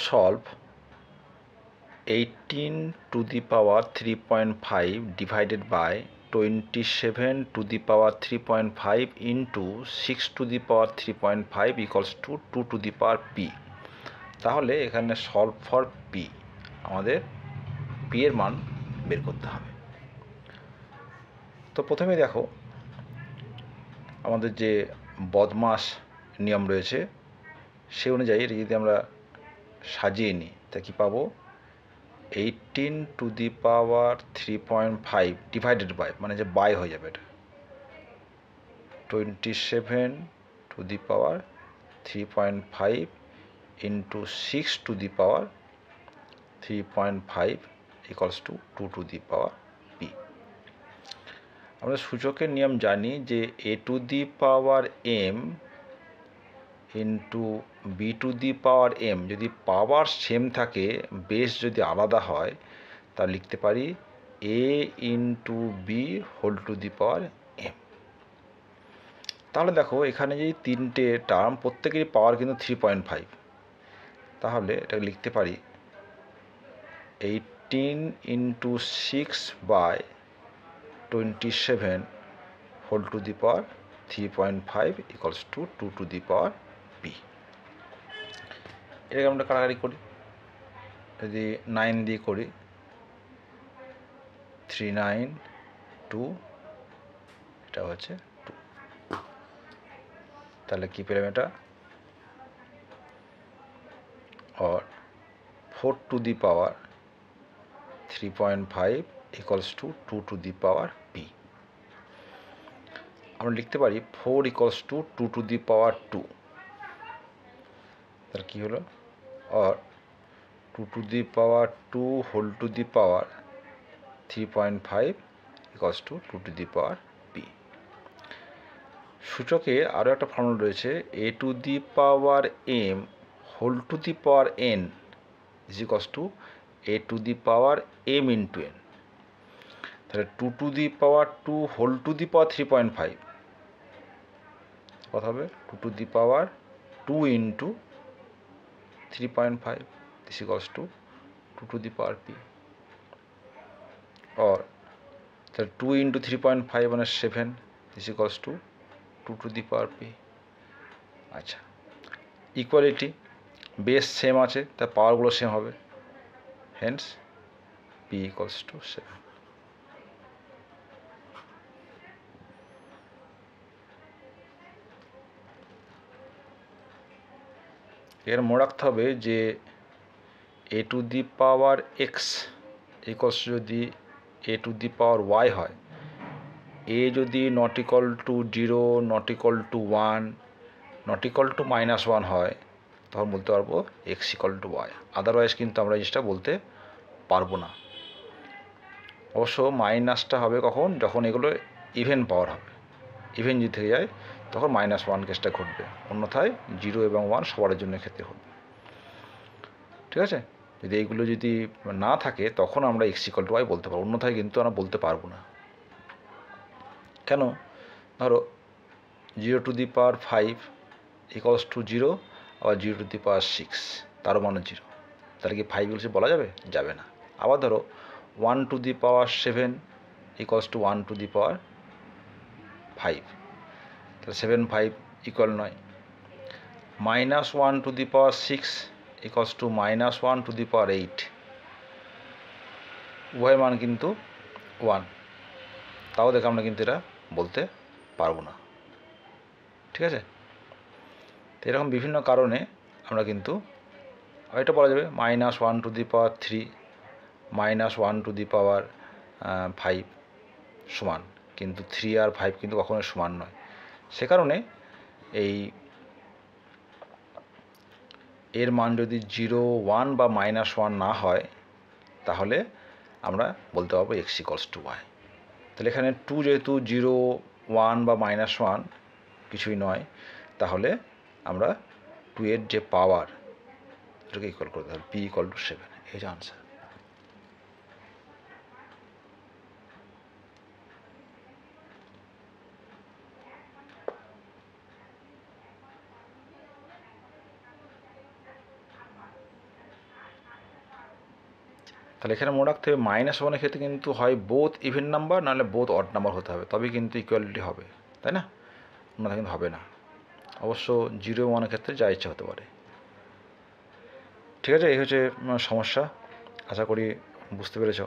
solve 18 to the power 3.5 divided by 27 to the power 3.5 into 6 to the power 3.5 equals to 2 to the power p। তাহলে এখানে solve for P, আমাদের P এর মান বের করতে হবে। তো প্রথমে দেখো আমাদের যে বদমাস নিয়ম রয়েছে সে অনুযায়ী এটা যদি আমরা সাজিয়ে নিই তা কি পাবো, 18 to the power 3.5 divided by, মানে যে বাই হয়ে যাবে এটা, 27 to the power 3.5 into 6 to the power 3.5 equals to 2 to the power p। আমরা সূচকের নিয়ম জানি যে a to the power m into B to the power M, যদি পাওয়ার সেম থাকে বেস যদি আলাদা হয় তা লিখতে পারি A into B whole to the power M. তাহলে দেখো এখানে যদি তিনটে টার্ম প্রত্যেকেরই পাওয়ার কিন্তু 3.5, তাহলে এটা লিখতে পারি 18 into 6 by 27 whole to the power 3.5 equals to 2 to the power P. এটাকে আমরা কাটাকাটি করি, যদি 9 দিয়ে করি 3 9 2, এটা হচ্ছে 2, তাহলে কি পেলাম এটা, और 4 to the power 3.5 equals to 2 to the power P. আমরা লিখতে পারি 4 equals to 2 to the power 2, তাহলে কি হলো, और 2 to the power 2 whole to the power 3.5 equals to 2 to the power P. সূচকে আরও একটা ফর্মুলা রয়েছে, A to the power M whole to the power N is equals to A to the power M into N. তাহলে 2 to the power 2 whole to the power 3.5 কত হবে, 2 to the power 2 into 3.5 this equals to 2 to the power P. और তাহলে 2 into 3.5 মানে 7 this equals to 2 to the power P. আচ্ছা, equality, base same আছে তার পাওয়ারগুলো সেম হবে, হেন্স পি ইকুয়ালস টু 7। এর মনে রাখতে হবে যে A to the power X equals যদি A to the power y হয়, এ যদি not equal to 0, not equal to 1, not equal to -1 হয় তখন বলতে পারবো x equal to y, otherwise কিন্তু আমরা জিনিসটা বলতে পারবো না। অবশ্য মাইনাসটা হবে কখন, যখন এগুলো ইভেন পাওয়ার হবে, ইভেন যদি থেকে যায় তখন -1 কেসটা ঘটবে, অন্যথায় 0 এবং 1 সবার জন্য ক্ষেত্রে ঘটবে। ঠিক আছে, যদি এইগুলো যদি না থাকে তখন আমরা এক্স ইকুয়াল টু ওয়াই বলতে পারবো, অন্যথায় কিন্তু আমরা বলতে পারবো না। কেন, ধরো 0 two the power 5 equals to 0, আবার 0 টু দি পাওয়ার 6 তারও মানে 0, তাহলে কি 5 ইকুয়ালস বলা যাবে, যাবে না। আবার ধরো 1 to the power 7 equals to 1 to the power 5, তাহলে 7 5 ইকুয়াল নয়। -1 to the power 6 equals to -1 to the power 8, উভয়ের মান কিন্তু 1, তাও দেখে আমরা কিন্তু এটা বলতে পারবো না। ঠিক আছে, তো এরকম বিভিন্ন কারণে আমরা কিন্তু এটা বলা যাবে -1 to the power 3, -1 to the power 5 সমান, কিন্তু 3 আর 5 কিন্তু কখনোই সমান নয়। সে কারণে এই এর মান যদি 0 1 বা -1 না হয় তাহলে আমরা বলতে পারবো এক্স ইকুয়ালস টু ওয়াই। তাহলে এখানে 2 যেহেতু 0 1 বা -1 কিছুই নয়, তাহলে আমরা 2 এর যে পাওয়ার এটাকে ইকুয়াল করতে হবে, পি ইকুয়াল টু 7, এই যে আনসার। তাহলে এখানে মনে রাখতে হবে -1 ক্ষেত্রে কিন্তু হয় বোথ ইভেন নাম্বার নাহলে বোথ অড নাম্বার হতে হবে, তবেই কিন্তু ইকুয়ালিটি হবে, তাই না? না কিন্তু হবে না। অবশ্য 0 1 ক্ষেত্রে যা ইচ্ছা হতে পারে। ঠিক আছে, এই হচ্ছে সমস্যা। আশা করি বুঝতে পেরেছ।